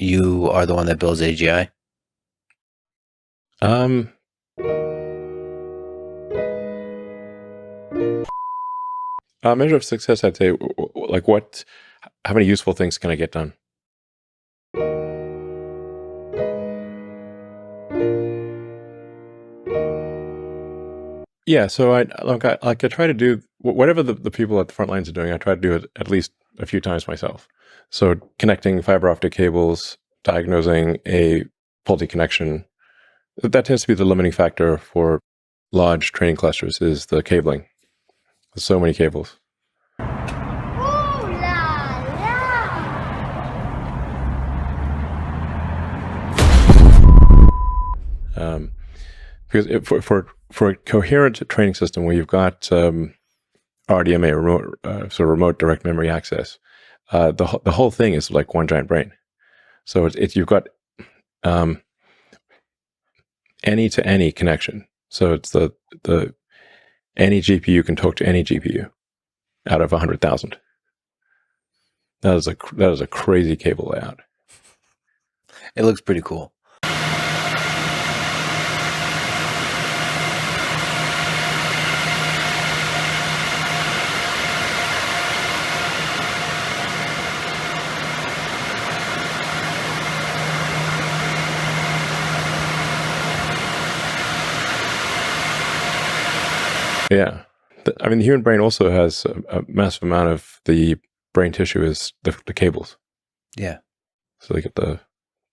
you are the one that builds AGI? Measure of success, I'd say, like how many useful things can I get done? Yeah, so I try to do whatever the people at the front lines are doing. I try to do it at least a few times myself. So connecting fiber optic cables, diagnosing a faulty connection, that tends to be the limiting factor for large training clusters, is the cabling. There's so many cables. Because for a coherent training system where you've got RDMA, remote direct memory access, the whole thing is like one giant brain. So you've got any to any connection. So it's the any GPU can talk to any GPU out of 100,000. That is a crazy cable layout. It looks pretty cool. Yeah. I mean, the human brain also has a massive amount of the brain tissue is the cables. Yeah. So they get the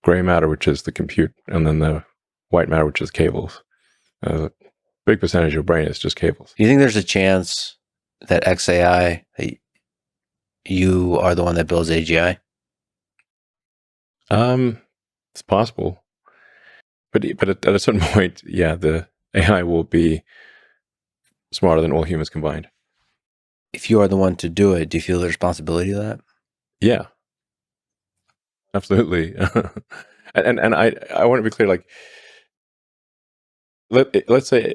gray matter, which is the compute, and then the white matter, which is cables. A big percentage of your brain is just cables. Do you think there's a chance that XAI, that you are the one that builds AGI? It's possible. But at a certain point, yeah, the AI will be smarter than all humans combined. If you are the one to do it, do you feel the responsibility of that? Yeah, absolutely. and I want to be clear, like, let's say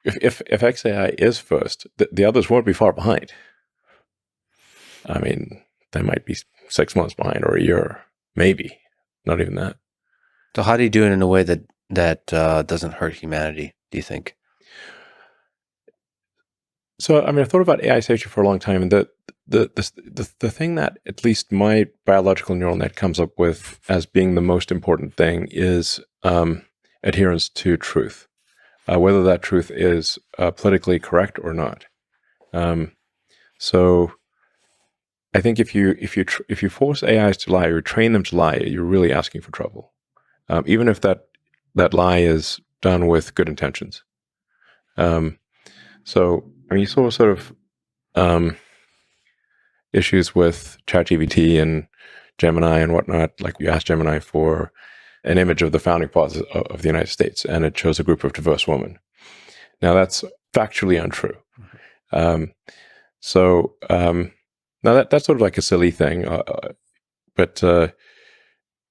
if XAI is first, the others won't be far behind. I mean, they might be 6 months behind, or a year, maybe, not even that. So how do you do it in a way that doesn't hurt humanity, do you think? So, I mean, I've thought about AI safety for a long time, and the thing that at least my biological neural net comes up with as being the most important thing is adherence to truth, whether that truth is politically correct or not. So, I think if you force AIs to lie or train them to lie, you're really asking for trouble, even if that lie is done with good intentions. So, I mean, you saw sort of issues with ChatGPT and Gemini and whatnot. Like, you asked Gemini for an image of the founding fathers of the United States, and it shows a group of diverse women. Now, that's factually untrue. Now that's sort of like a silly thing. But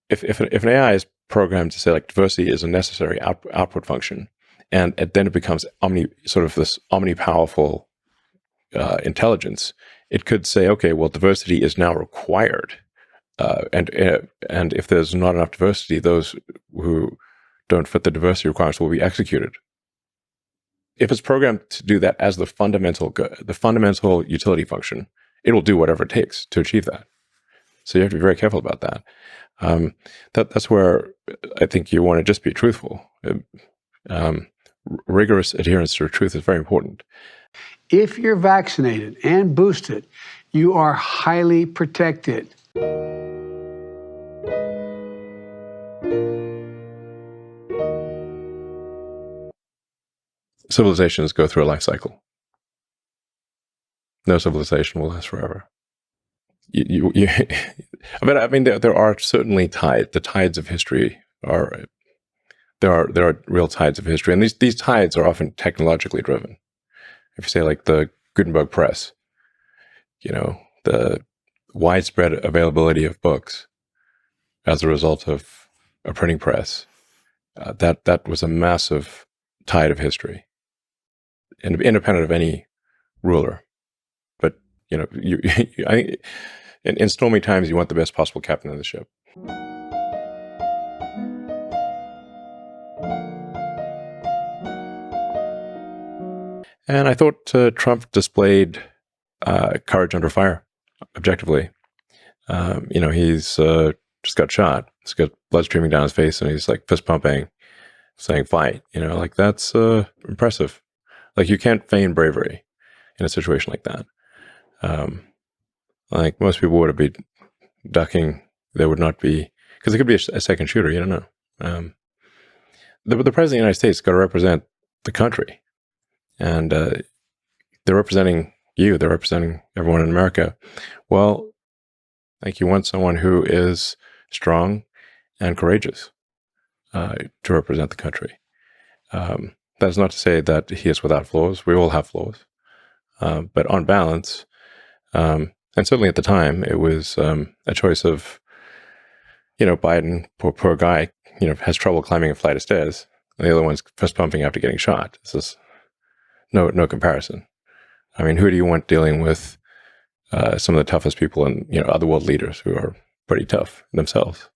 if an AI is programmed to say, like, diversity is a necessary output function, and then it becomes this omnipowerful intelligence, it could say, okay, well, diversity is now required, and if there's not enough diversity, those who don't fit the diversity requirements will be executed. If it's programmed to do that as the fundamental utility function, it will do whatever it takes to achieve that. So you have to be very careful about that. That's where I think you want to just be truthful. Rigorous adherence to truth is very important. If you're vaccinated and boosted, you are highly protected. Civilizations go through a life cycle. No civilization will last forever. I mean, there are certainly tides. The tides of history are. There are real tides of history, and these tides are often technologically driven. If you say, like, the Gutenberg press, the widespread availability of books as a result of a printing press, that was a massive tide of history, and independent of any ruler. But I think in stormy times, you want the best possible captain of the ship. And I thought Trump displayed courage under fire, objectively. He's just got shot. He's got blood streaming down his face, and he's like fist pumping, saying "fight." That's impressive. Like, you can't feign bravery in a situation like that. Like, most people would be ducking. There would not be, because it could be a second shooter. You don't know. The president of the United States has got to represent the country, and they're representing you. They're representing everyone in America. Well, like, you want someone who is strong and courageous to represent the country. That's not to say that he is without flaws. We all have flaws. But on balance, and certainly at the time, it was a choice of, Biden, poor guy, has trouble climbing a flight of stairs, and the other one's fist pumping after getting shot. This is no comparison. I mean, who do you want dealing with some of the toughest people and, other world leaders who are pretty tough themselves?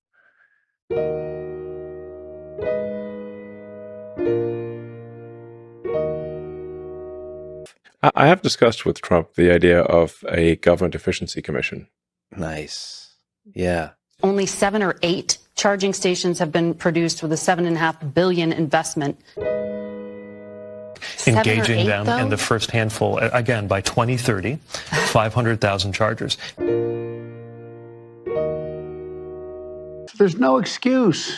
I have discussed with Trump the idea of a government efficiency commission. Nice. Yeah. Only 7 or 8 charging stations have been produced with a $7.5 billion investment. Engaging 8, them though? in the first handful, again, by 2030, 500,000 chargers. There's no excuse.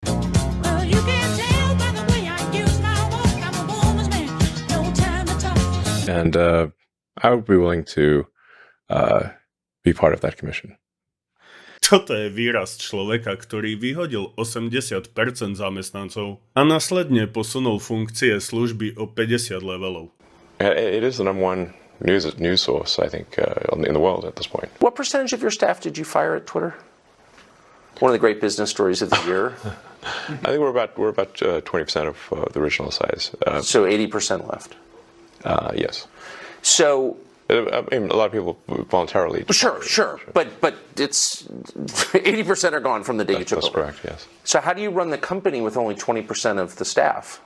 Well, you can tell by the way I use my walk. I'm a woman's man. No time to talk. And I would be willing to be part of that commission. Toto je výraz človeka, ktorý vyhodil 80% zamestnancov a následne posunul funkcie služby o 50 levelov. It is the number one news source, I think, in the world at this point. What percentage of your staff did you fire at Twitter? One of the great business stories of the year. I think we're about 20% of the original size. So 80% left. Yes. So I mean, a lot of people voluntarily. sure, but it's 80% are gone from the day you took That's over. correct. Yes. So how do you run the company with only 20% of the staff?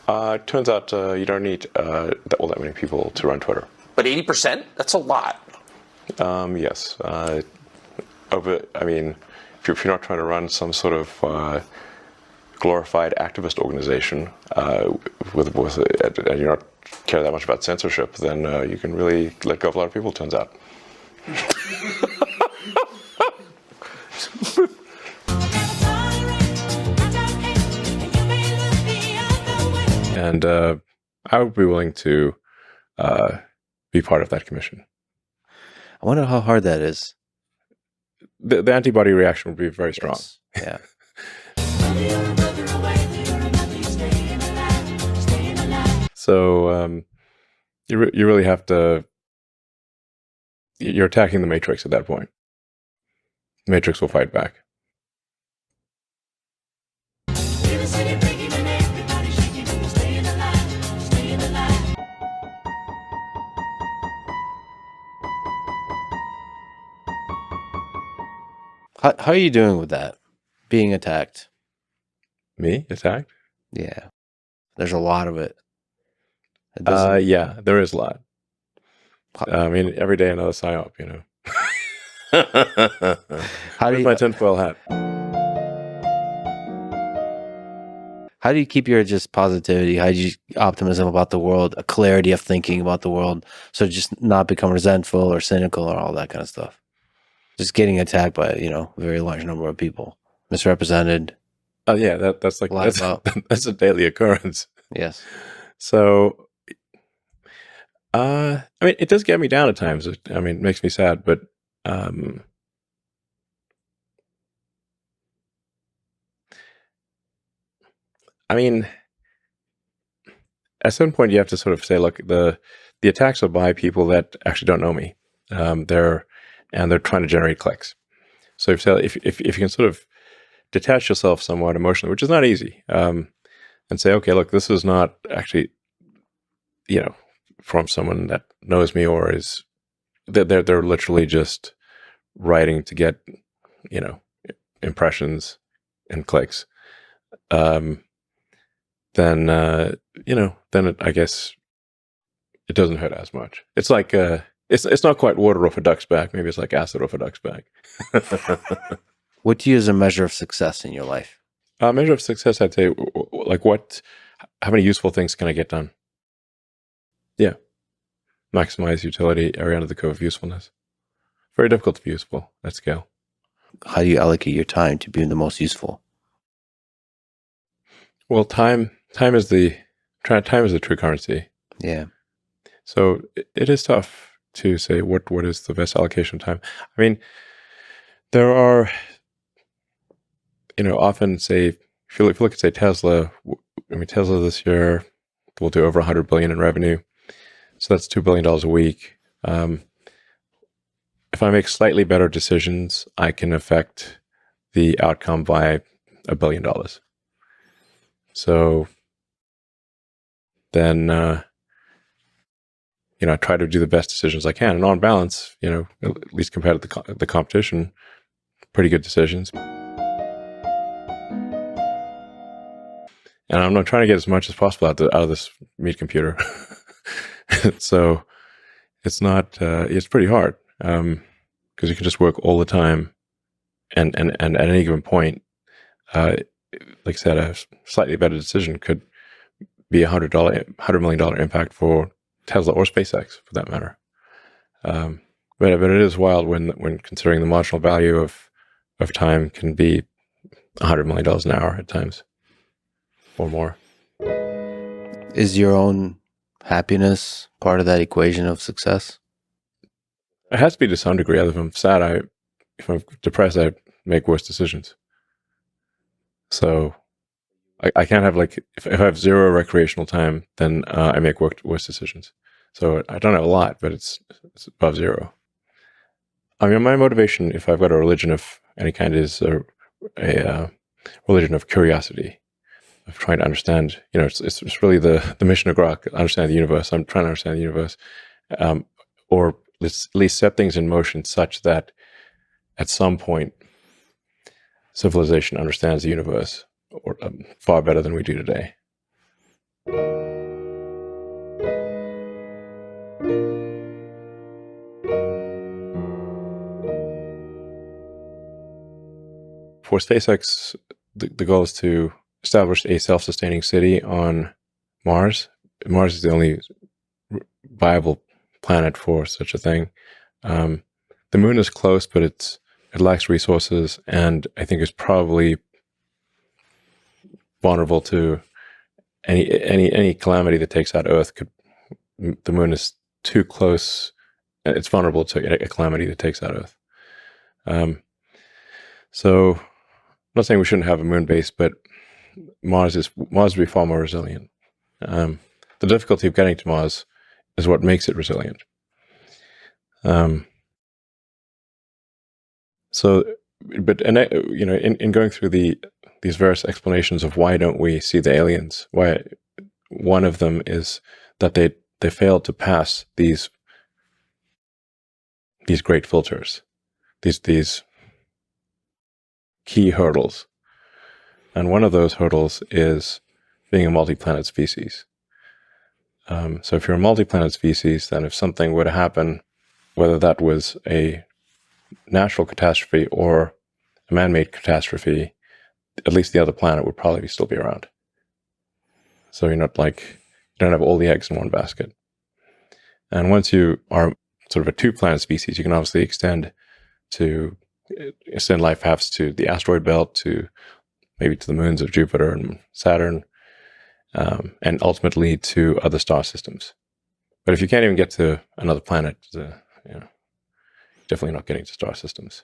It turns out you don't need all that many people to run Twitter. But 80%? That's a lot. Yes. If you're not trying to run some sort of glorified activist organization and you're not care that much about censorship, then you can really let go of a lot of people, it turns out. And I would be willing to be part of that commission. I wonder how hard that is. The antibody reaction would be very strong. Yes. Yeah. So you really have to. You're attacking the Matrix at that point. The Matrix will fight back. How are you doing with that? Being attacked? Me attacked? Yeah. There's a lot of it. Yeah, there is a lot. I mean, every day another psyop, How do Where's you, my tinfoil hat? how do you keep your just positivity, optimism about the world, a clarity of thinking about the world, so just not become resentful or cynical or all that kind of stuff? Just getting attacked by, a very large number of people, misrepresented. Yeah, that's a daily occurrence. Yes. So, I mean, it does get me down at times. It makes me sad, but I mean, at some point you have to sort of say, look, the attacks are by people that actually don't know me. They're trying to generate clicks. So if you can sort of detach yourself somewhat emotionally, which is not easy, and say, okay, look, this is not actually, from someone that knows me or is they're literally just writing to get, impressions and clicks. Then I guess it doesn't hurt as much. It's like it's not quite water off a duck's back. Maybe it's like acid off a duck's back. What do you use as a measure of success in your life? Measure of success, I'd say, like how many useful things can I get done? Yeah. Maximize utility, area under the curve of usefulness. Very difficult to be useful at scale. How do you allocate your time to being the most useful? Well, time is the true currency. Yeah. So it is tough to say what is the best allocation of time. I mean, there are, often say, if you look at, say, Tesla, Tesla this year will do over 100 billion in revenue. So that's $2 billion a week. If I make slightly better decisions, I can affect the outcome by $1 billion. So then, I try to do the best decisions I can. And on balance, at least compared to the competition, pretty good decisions. And I'm trying to get as much as possible out of this meat computer. So it's not, it's pretty hard. Because you can just work all the time, and at any given point, like I said, a slightly better decision could be $100 million impact for Tesla or SpaceX, for that matter. But it is wild when considering the marginal value of time can be $100 million an hour at times, or more. Is your own happiness part of that equation of success? It has to be to some degree. If I'm sad, if I'm depressed, I make worse decisions. So I can't have, like, if I have zero recreational time, then I make worse decisions. So I don't have a lot, but it's above zero. I mean, my motivation, if I've got a religion of any kind, is a religion of curiosity, of trying to understand. It's really the mission of Grok, understand the universe. I'm trying to understand the universe, or let's at least set things in motion such that at some point civilization understands the universe or far better than we do today. For SpaceX, the goal is to establish a self-sustaining city on Mars. Mars is the only viable planet for such a thing. The moon is close, but it lacks resources, and I think is probably vulnerable to any calamity that takes out Earth. The moon is too close; it's vulnerable to a calamity that takes out Earth. So, I'm not saying we shouldn't have a moon base, but Mars would be far more resilient. The difficulty of getting to Mars is what makes it resilient. In going through these various explanations of why don't we see the aliens, why one of them is that they failed to pass these great filters, these key hurdles, and one of those hurdles is being a multi-planet species. So if you're a multi-planet species, then if something were to happen, whether that was a natural catastrophe or a man-made catastrophe, at least the other planet would probably still be around. So you don't have all the eggs in one basket. And once you are sort of a two-planet species, you can obviously extend life perhaps to the asteroid belt, to maybe to the moons of Jupiter and Saturn, and ultimately to other star systems. But if you can't even get to another planet, definitely not getting to star systems.